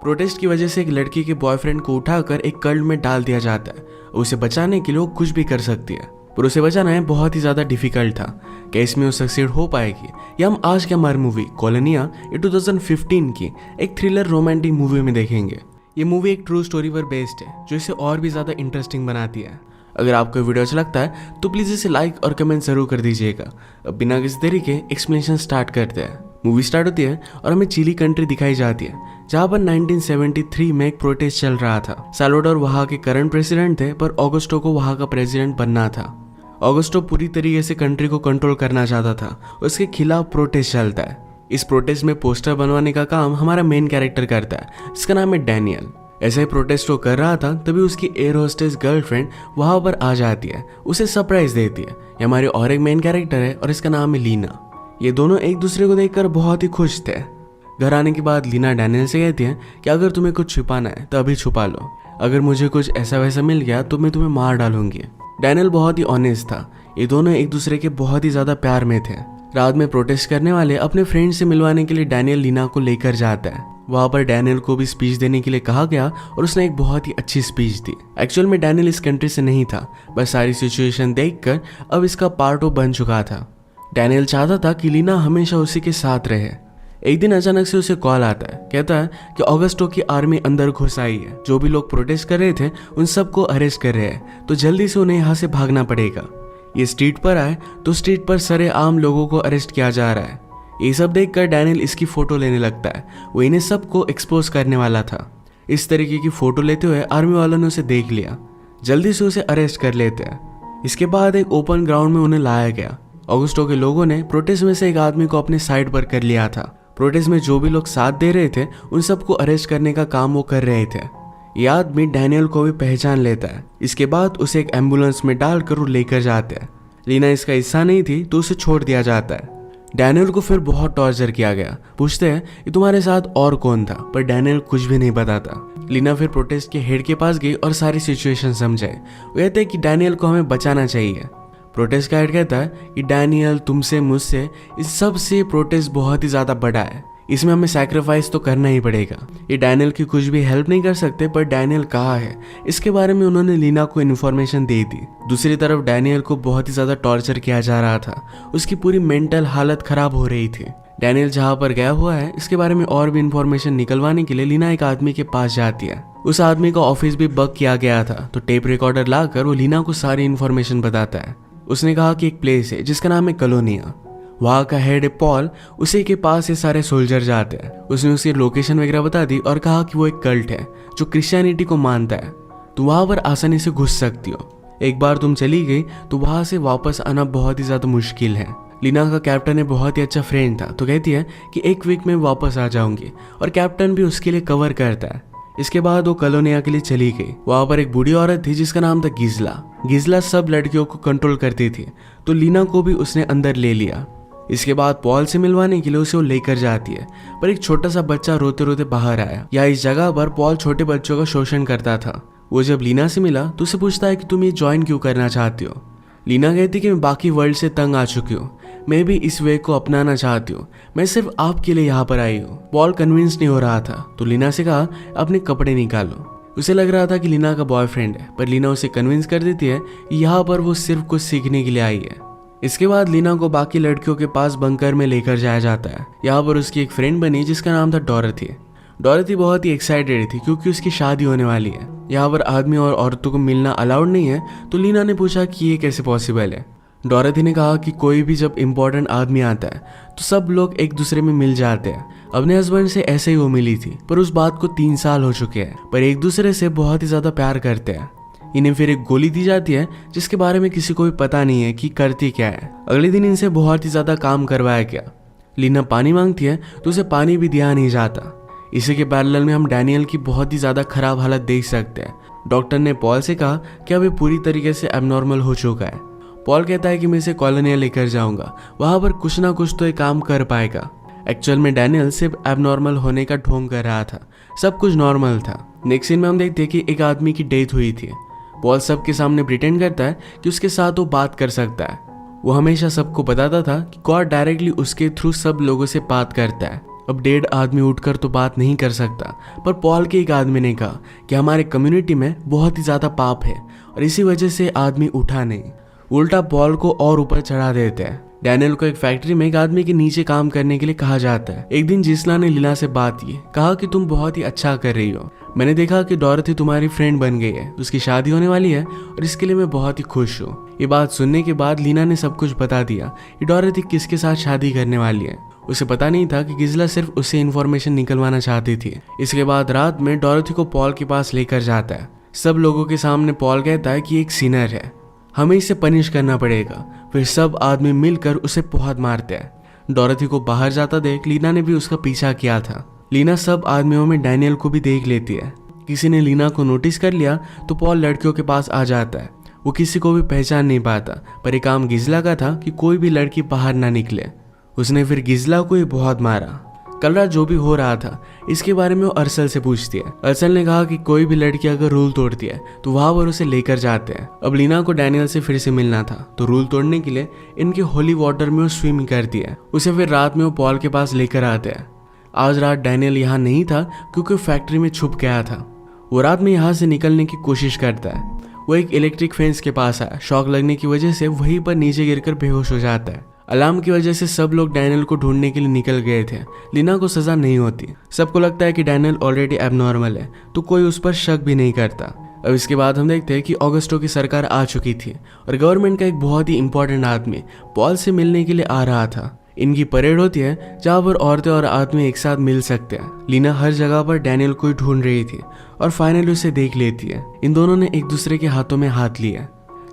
Protest की वजह से एक लड़की के बॉयफ्रेंड को उठाकर एक कल्ट में डाल दिया जाता है। उसे बचाने के लिए वो कुछ भी कर सकती है, पर उसे बचाना है बहुत ही ज़्यादा डिफिकल्ट था। क्या इसमें वो सक्सेड हो पाएगी? या हम आज के हमारी मूवी कॉलोनिया ये 2015 की एक थ्रिलर रोमांटिक मूवी में देखेंगे। ये मूवी एक ट्रू स्टोरी पर बेस्ड है, जो इसे और भी ज़्यादा इंटरेस्टिंग बनाती है। अगर आपको वीडियो अच्छा लगता है तो प्लीज़ इसे लाइक और कमेंट जरूर कर दीजिएगा। अब बिना किसी देरी के एक्सप्लेनेशन स्टार्ट करते हैं। मूवी स्टार्ट होती है और हमें चिली कंट्री दिखाई जाती है, जहाँ पर 1973 में एक प्रोटेस्ट चल रहा था। साल्वाडोर वहाँ के करंट प्रेसिडेंट थे, पर ऑगस्टो को वहाँ का प्रेसिडेंट बनना था। ऑगस्टो पूरी तरीके से कंट्री को कंट्रोल करना चाहता था। उसके खिलाफ प्रोटेस्ट चलता है। इस प्रोटेस्ट में पोस्टर बनवाने का काम हमारा मेन कैरेक्टर करता है, जिसका नाम है डैनियल। ऐसे ही प्रोटेस्ट वो कर रहा था, तभी उसकी एयर होस्टेस गर्लफ्रेंड वहाँ पर आ जाती है, उसे सरप्राइज देती है। ये हमारे और एक मेन कैरेक्टर है और इसका नाम है लीना। ये दोनों एक दूसरे को देखकर बहुत ही खुश थे। घर आने के बाद लीना डैनियल से कहती है कि अगर तुम्हें कुछ छुपाना है तो अभी छुपा लो, अगर मुझे कुछ ऐसा वैसा मिल गया तो मैं तुम्हें मार डालूंगी। डैनियल बहुत ही ऑनेस्ट था। ये दोनों एक दूसरे के बहुत ही ज्यादा प्यार में थे। रात में प्रोटेस्ट करने वाले अपने फ्रेंड से मिलवाने के लिए डैनियल लीना को लेकर जाता है। वहाँ पर डैनियल को भी स्पीच देने के लिए कहा गया और उसने एक बहुत ही अच्छी स्पीच दी। एक्चुअल में डैनियल इस कंट्री से नहीं था, बस सारी सिचुएशन देखकर अब इसका पार्ट वो बन चुका था। डैनियल चाहता था कि लीना हमेशा उसी के साथ रहे। एक दिन अचानक से उसे कॉल आता है, कहता है कि ऑगस्टो की आर्मी अंदर घुस आई है। जो भी लोग प्रोटेस्ट कर रहे थे उन सबको अरेस्ट कर रहे हैं, तो जल्दी से उन्हें यहाँ से भागना पड़ेगा। ये स्ट्रीट पर आए तो स्ट्रीट पर सरेआम लोगों को अरेस्ट किया जा रहा है। ये सब देखकर डैनियल इसकी फोटो लेने लगता है। वो इन्हें सबको एक्सपोज करने वाला था। इस तरीके की फोटो लेते हुए आर्मी वालों ने उसे देख लिया, जल्दी से उसे अरेस्ट कर लेते हैं। इसके बाद एक ओपन ग्राउंड में उन्हें लाया गया। ऑगस्टो के लोगों ने प्रोटेस्ट में से एक आदमी को अपने साइड पर कर लिया था। प्रोटेस्ट में जो भी लोग साथ दे रहे थे उन सबको अरेस्ट करने का काम वो कर रहे थे। ये आदमी डैनियल को भी पहचान लेता है। इसके बाद उसे एक एम्बुलेंस में डालकर वो लेकर जाते हैं। लीना इसका हिस्सा नहीं थी तो उसे छोड़ दिया जाता है। डैनियल को फिर बहुत टॉर्चर किया गया। पूछते हैं कि तुम्हारे साथ और कौन था, पर डैनियल कुछ भी नहीं बताता। लीना फिर प्रोटेस्ट के हेड के पास गई और सारी सिचुएशन समझाई। वो कहते हैं कि डैनियल को हमें बचाना चाहिए। प्रोटेस्ट का हेड कहता है कि डैनियल तुमसे मुझसे इस सब से प्रोटेस्ट बहुत ही ज्यादा बड़ा है, इसमें हमें सैक्रिफाइस तो करना ही पड़ेगा। ये डैनियल की कुछ भी हेल्प नहीं कर सकते, पर डैनियल कहाँ है इसके बारे में उन्होंने लीना को इन्फॉर्मेशन दे दी। दूसरी तरफ डैनियल को बहुत ही ज्यादा टॉर्चर किया जा रहा था। उसकी पूरी मेंटल हालत खराब हो रही थी। डैनियल जहाँ पर गया हुआ है इसके बारे में और भी इन्फॉर्मेशन निकलवाने के लिए लीना एक आदमी के पास जाती है। उस आदमी का ऑफिस भी बग किया गया था, तो टेप रिकॉर्डर लाकर वो लीना को सारी इन्फॉर्मेशन बताता है। उसने कहा कि एक प्लेस है जिसका नाम है कॉलोनिया। वहाँ का हेड पॉल, उसी के पास ये सारे सोल्जर जाते हैं। उसने उसकी लोकेशन वगैरह बता दी और कहा कि वो एक कल्ट है जो क्रिश्चियनिटी को मानता है, तो वहाँ पर आसानी से घुस सकती हो। एक बार तुम चली गई तो वहाँ से वापस आना बहुत ही ज़्यादा मुश्किल है। लीना का कैप्टन एक बहुत ही अच्छा फ्रेंड था, तो कहती है कि एक वीक में वापस आ जाऊंगी, और कैप्टन भी उसके लिए कवर करता है। इसके बाद वो कॉलोनिया के लिए चली गई। वहाँ पर एक बूढ़ी औरत थी जिसका नाम था गिजला। गिजला सब लड़कियों को कंट्रोल करती थी, तो लीना को भी उसने अंदर ले लिया। इसके बाद पॉल से मिलवाने के लिए उसे वो लेकर जाती है, पर एक छोटा सा बच्चा रोते रोते बाहर आया। या इस जगह पर पॉल छोटे बच्चों का शोषण करता था। वो जब लीना से मिला तो उसे पूछता है कि तुम ये ज्वाइन क्यों करना चाहती हो। लीना कहती कि मैं बाकी वर्ल्ड से तंग आ चुकी हूँ, मैं भी इस वे को अपनाना चाहती हूँ, मैं सिर्फ आपके लिए यहाँ पर आई हूँ। पॉल कन्विंस नहीं हो रहा था, तो लीना से कहा अपने कपड़े निकालो। उसे लग रहा था कि लीना का बॉयफ्रेंड है, पर लीना उसे कन्विंस कर देती है कि यहाँ पर वो सिर्फ कुछ सीखने के लिए आई है। इसके बाद लीना को बाकी लड़कियों के पास बंकर में लेकर जाया जाता है। यहाँ पर उसकी एक फ्रेंड बनी जिसका नाम था डोरथी। डोरथी बहुत ही एक्साइटेड थी क्योंकि उसकी शादी होने वाली है। यहाँ पर आदमी और औरतों को मिलना अलाउड नहीं है, तो लीना ने पूछा कि ये कैसे पॉसिबल है। डोरथी ने कहा कि कोई भी जब इम्पोर्टेंट आदमी आता है तो सब लोग एक दूसरे में मिल जाते हैं। अपने हस्बैंड से ऐसे ही वो मिली थी, पर उस बात को 3 साल हो चुके हैं, पर एक दूसरे से बहुत ही ज्यादा प्यार करते हैं। इन्हें फिर एक गोली दी जाती है जिसके बारे में किसी को भी पता नहीं है कि करती क्या है। अगले दिन इनसे बहुत ही ज्यादा काम करवाया गया। लीना पानी मांगती है तो उसे पानी भी दिया नहीं जाता। इसी के पैरेलल में हम डैनियल की बहुत ही ज्यादा खराब हालत देख सकते हैं। डॉक्टर ने पॉल से कहा कि अब ये पूरी तरीके से एबनॉर्मल हो चुका है। पॉल कहता है कि मैं इसे कॉलोनिया लेकर जाऊंगा, वहां पर कुछ ना कुछ तो ये काम कर पाएगा। एक्चुअल में डैनियल सिर्फ एबनॉर्मल होने का ढोंग कर रहा था, सब कुछ नॉर्मल था। नेक्स्ट सीन में हम देखते हैं कि एक आदमी की डेथ हुई थी। पॉल सबके सामने प्रिटेंड करता है कि उसके साथ वो बात कर सकता है। वो हमेशा सबको बताता था कि गॉड डायरेक्टली उसके थ्रू सब लोगों से बात करता है। अब डेड आदमी उठकर तो बात नहीं कर सकता, पर पॉल के एक आदमी ने कहा कि हमारे कम्युनिटी में बहुत ही ज़्यादा पाप है और इसी वजह से आदमी उठा नहीं। उल्टा पॉल को और ऊपर चढ़ा देते हैं। डैनियल को एक फैक्ट्री में एक आदमी के नीचे काम करने के लिए कहा जाता है। एक दिन जिस्ला ने लीना से बात की, कहा कि तुम बहुत ही अच्छा कर रही हो। मैंने देखा कि डॉरथी तुम्हारी फ्रेंड बन गई है, उसकी शादी होने वाली है और इसके लिए मैं बहुत ही खुश हूँ। ये बात सुनने के बाद लीना ने सब कुछ बता दिया कि डॉरथी किसके साथ शादी करने वाली है। उसे पता नहीं था कि गिज़ला सिर्फ उससे इन्फॉर्मेशन निकलवाना चाहती थी। इसके बाद रात में डॉरथी को पॉल के पास लेकर जाता है। सब लोगों के सामने पॉल कहता है कि एक सिनर है, हमें इसे पनिश करना पड़ेगा। फिर सब आदमी मिलकर उसे बहुत मारते हैं। डॉरथी को बाहर जाता देख लीना ने भी उसका पीछा किया था। लीना सब आदमियों में डैनियल को भी देख लेती है। किसी ने लीना को नोटिस कर लिया तो पॉल लड़कियों के पास आ जाता है। वो किसी को भी पहचान नहीं पाता, पर एक काम गिज़ला का था कि कोई भी लड़की बाहर ना निकले। उसने फिर गिज़ला को ही बहुत मारा। कल रात जो भी हो रहा था इसके बारे में वो अरसल से पूछती है। अरसल ने कहा कि कोई भी लड़की अगर रूल तोड़ती है तो वहां पर उसे लेकर जाते हैं। अब लीना को डैनियल से फिर से मिलना था, तो रूल तोड़ने के लिए इनके होली वाटर में वो स्विमिंग करती है। उसे फिर रात में वो पॉल के पास लेकर आते हैं। आज रात डैनियल यहाँ नहीं था क्योंकि फैक्ट्री में छुप गया था। वो रात में यहाँ से निकलने की कोशिश करता है। वो एक इलेक्ट्रिक फेंस के पास आया। शॉक लगने की वजह से वहीं पर नीचे गिरकर बेहोश हो जाता है। अलार्म की वजह से सब लोग डैनियल को ढूंढने के लिए निकल गए थे। लीना को सजा नहीं होती। सबको लगता है कि डैनियल ऑलरेडी एबनॉर्मल है, तो कोई उस पर शक भी नहीं करता। अब इसके बाद हम देखते हैं कि ऑगस्टो की सरकार आ चुकी थी और गवर्नमेंट का एक बहुत ही इंपॉर्टेंट आदमी पॉल से मिलने के लिए आ रहा था। इनकी परेड होती है जहाँ पर औरतें और आदमी एक साथ मिल सकते हैं। लीना हर जगह पर डैनियल को ही ढूंढ रही थी और फाइनली उसे देख लेती है। इन दोनों ने एक दूसरे के हाथों में हाथ लिया।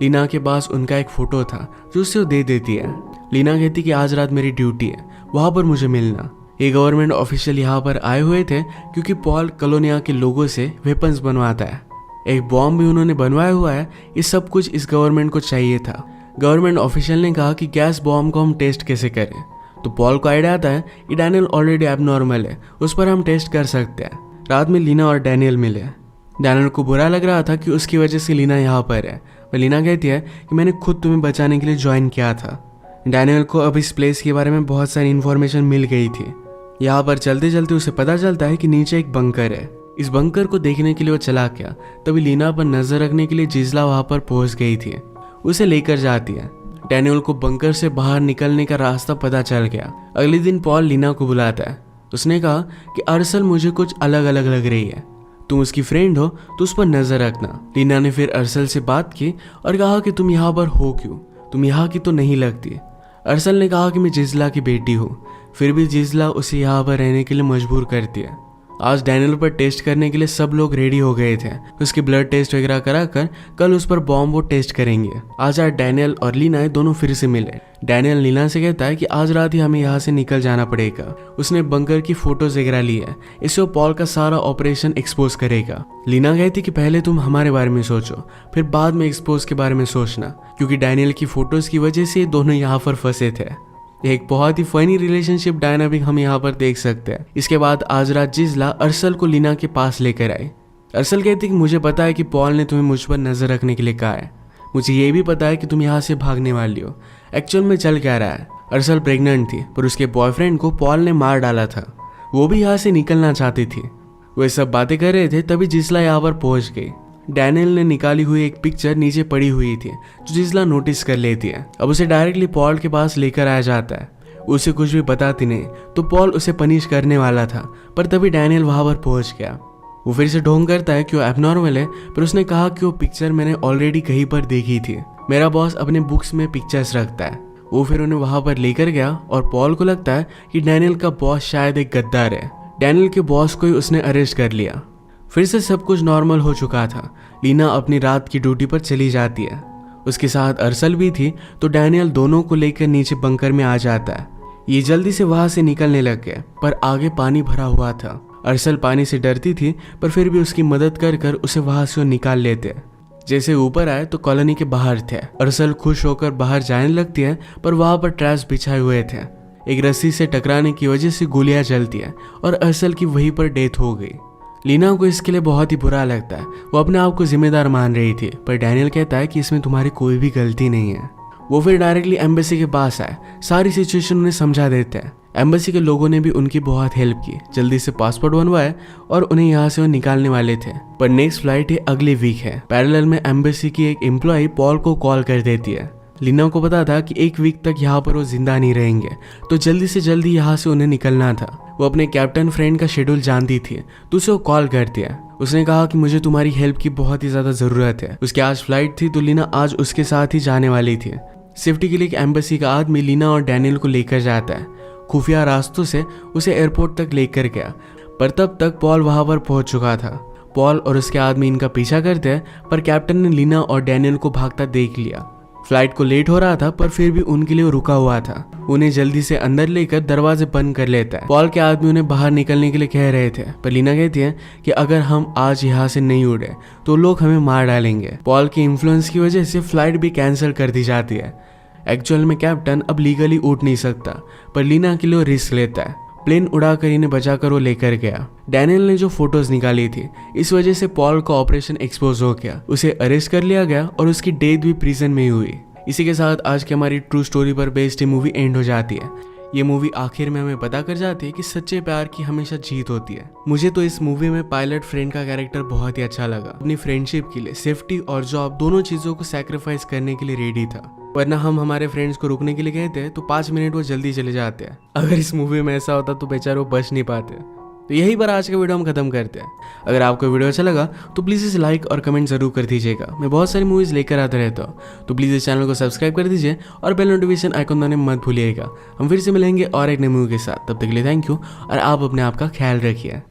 लीना के पास उनका एक फोटो था जो उसे वो दे देती है। लीना कहती कि आज रात मेरी ड्यूटी है, वहां पर मुझे मिलना। ये गवर्नमेंट ऑफिशियल यहाँ पर आए हुए थे क्योंकि पॉल कॉलोनिया के लोगों से वेपन्स बनवाता है। एक बॉम्ब भी उन्होंने बनवाया हुआ है। ये सब कुछ इस गवर्नमेंट को चाहिए था। गवर्नमेंट ऑफिशियल ने कहा कि गैस बॉम्ब को हम टेस्ट कैसे करें, तो पॉल को आइडिया आता है कि डैनियल ऑलरेडी एबनॉर्मल है, उस पर हम टेस्ट कर सकते हैं। रात में लीना और डैनियल मिले। डैनियल को बुरा लग रहा था कि उसकी वजह से लीना यहाँ पर है। पर लीना कहती है कि मैंने खुद तुम्हें बचाने के लिए ज्वाइन किया था। डैनियल को अब इस प्लेस के बारे में बहुत सारी इन्फॉर्मेशन मिल गई थी। यहाँ पर चलते चलते उसे पता चलता है कि नीचे एक बंकर है। इस बंकर को देखने के लिए वो चला गया। तभी लीना पर नजर रखने के लिए जिज़ला वहां पर पहुंच गई थी। उसे लेकर जाती है। डैनियल को बंकर से बाहर निकलने का रास्ता पता चल गया। अगले दिन पॉल लीना को बुलाता है। उसने कहा कि अरसल मुझे कुछ अलग अलग लग रही है, तुम उसकी फ्रेंड हो तो उस पर नजर रखना। लीना ने फिर अरसल से बात की और कहा कि तुम यहाँ पर हो क्यों, तुम यहाँ की तो नहीं लगती। अरसल ने कहा कि मैं जिज़ला की बेटी हूँ। फिर भी जिज़ला उसे यहाँ पर रहने के लिए मजबूर करती है। आज डैनियल पर टेस्ट करने के लिए सब लोग रेडी हो गए थे। उसकी ब्लड टेस्ट वगैरह कराकर कल उस पर बॉम्ब वो टेस्ट करेंगे। आज डैनियल और लीना दोनों फिर से मिले। डैनियल लीना से कहता है कि आज रात ही हमें यहाँ से निकल जाना पड़ेगा। उसने बंकर की फोटोज वगैरह ली है, इससे वो पॉल का सारा ऑपरेशन एक्सपोज करेगा। लीना कहती कि पहले तुम हमारे बारे में सोचो, फिर बाद में एक्सपोज के बारे में सोचना, क्योंकि डैनियल की फोटोज की वजह से दोनों यहाँ पर फंसे थे। एक बहुत ही फनी रिलेशनशिप डायनामिक हम यहाँ पर देख सकते हैं। इसके बाद आज रात जिज़ला अरसल को लीना के पास लेकर आई। अरसल कहती कि मुझे पता है कि पॉल ने तुम्हें मुझ पर नजर रखने के लिए कहा है। मुझे ये भी पता है कि तुम यहाँ से भागने वाली हो। एक्चुअल में चल क्या रहा है, अरसल प्रेग्नेंट थी, पर उसके बॉयफ्रेंड को पॉल ने मार डाला था। वो भी यहाँ से निकलना चाहती थी। वो सब बातें कर रहे थे, तभी जिज़ला यहाँ पर पहुंच गई। डैनियल ने निकाली हुई एक पिक्चर नीचे पड़ी हुई थी जो जिज़ला नोटिस कर लेती है। अब उसे डायरेक्टली पॉल के पास लेकर आया जाता है। उसे कुछ भी बताती नहीं तो पॉल उसे पनिश करने वाला था, पर तभी डैनियल वहां पर पहुंच गया। वो फिर से ढोंग करता है कि वो एबनॉर्मल है, पर उसने कहा कि वो पिक्चर मैंने ऑलरेडी कहीं पर देखी थी। मेरा बॉस अपने बुक्स में पिक्चर्स रखता है। वो फिर उन्हें वहां पर लेकर गया और पॉल को लगता है कि डैनियल का बॉस शायद एक गद्दार है। डैनियल के बॉस को ही उसने अरेस्ट कर लिया। फिर से सब कुछ नॉर्मल हो चुका था। लीना अपनी रात की ड्यूटी पर चली जाती है। उसके साथ अरसल भी थी, तो डैनियल दोनों को लेकर नीचे बंकर में आ जाता है। ये जल्दी से वहां से निकलने लग गए, पर आगे पानी भरा हुआ था। अरसल पानी से डरती थी, पर फिर भी उसकी मदद कर कर उसे वहां से निकाल लेते। जैसे ऊपर आए तो कॉलोनी के बाहर थे। अरसल खुश होकर बाहर जाने लगती है, पर वहां पर ट्रैप्स बिछाए हुए थे। एक रस्सी से टकराने की वजह से गोलियां चलती है और अरसल की वहीं पर डेथ हो गई। लीना को इसके लिए बहुत ही बुरा लगता है। वो अपने आप को जिम्मेदार मान रही थी, पर डैनियल कहता है कि इसमें तुम्हारी कोई भी गलती नहीं है। वो फिर डायरेक्टली एम्बेसी के पास आए, सारी सिचुएशन उन्हें समझा देते हैं। एम्बेसी के लोगों ने भी उनकी बहुत हेल्प की, जल्दी से पासपोर्ट बनवाए और उन्हें यहाँ से वो निकालने वाले थे। पर नेक्स्ट फ्लाइट ये अगले वीक है। पैरेलल में एम्बेसी की एक एम्प्लॉय पॉल को कॉल कर देती है। लीना को पता था कि 1 वीक तक यहाँ पर वो जिंदा नहीं रहेंगे, तो जल्दी से जल्दी यहाँ से उन्हें निकलना था। वो अपने कैप्टन फ्रेंड का शेड्यूल जानती थी, तो उसे वो कॉल करती है। उसने कहा कि मुझे तुम्हारी हेल्प की बहुत ही ज्यादा जरूरत है। उसकी आज फ्लाइट थी, तो लीना आज उसके साथ ही जाने वाली थी। सेफ्टी के लिए एक एम्बेसी का आदमी लीना और डैनियल को लेकर जाता है। खुफिया रास्तों से उसे एयरपोर्ट तक लेकर गया, पर तब तक पॉल वहां पर पहुंच चुका था। पॉल और उसके आदमी इनका पीछा करते हैं, पर कैप्टन ने लीना और डैनियल को भागता देख लिया। फ्लाइट को लेट हो रहा था, पर फिर भी उनके लिए रुका हुआ था। उन्हें जल्दी से अंदर लेकर दरवाजे बंद कर लेता है। पॉल के आदमी उन्हें बाहर निकलने के लिए कह रहे थे, पर लीना कहती है कि अगर हम आज यहाँ से नहीं उड़े तो लोग हमें मार डालेंगे। पॉल की इन्फ्लुएंस की वजह से फ्लाइट भी कैंसिल कर दी जाती है। एक्चुअल में कैप्टन अब लीगली उड़ नहीं सकता, पर लीना के लिए रिस्क लेता है। प्लेन उड़ाकर इन्हें बचाकर वो लेकर गया। डैनियल ने जो फोटोज निकाली थी, इस वजह से पॉल का ऑपरेशन एक्सपोज हो गया। उसे अरेस्ट कर लिया गया और उसकी डेथ भी प्रिजन में ही हुई। इसी के साथ आज की हमारी ट्रू स्टोरी पर बेस्ड मूवी एंड हो जाती है। ये मूवी आखिर में हमें पता कर जाती है कि सच्चे प्यार की हमेशा जीत होती है। मुझे तो इस मूवी में पायलट फ्रेंड का कैरेक्टर बहुत ही अच्छा लगा। अपनी फ्रेंडशिप के लिए सेफ्टी और जॉब दोनों चीजों को सैक्रिफाइस करने के लिए रेडी था। वरना हम हमारे फ्रेंड्स को रुकने के लिए कहते हैं तो 5 मिनट वो जल्दी चले जाते हैं। अगर इस मूवी में ऐसा होता तो बेचारे वो बच नहीं पाते। तो यही पर आज का वीडियो हम खत्म करते हैं। अगर आपको वीडियो अच्छा लगा तो प्लीज़ इसे लाइक और कमेंट जरूर कर दीजिएगा। मैं बहुत सारी मूवीज़ लेकर आता रहता हूँ, तो प्लीज़ इस चैनल को सब्सक्राइब कर दीजिए और बेल नोटिफिकेशन आइकन दबाने मत भूलिएगा। हम फिर से मिलेंगे और एक नई मूवी के साथ। तब तक के लिए थैंक यू और आप अपने आप का ख्याल रखिए।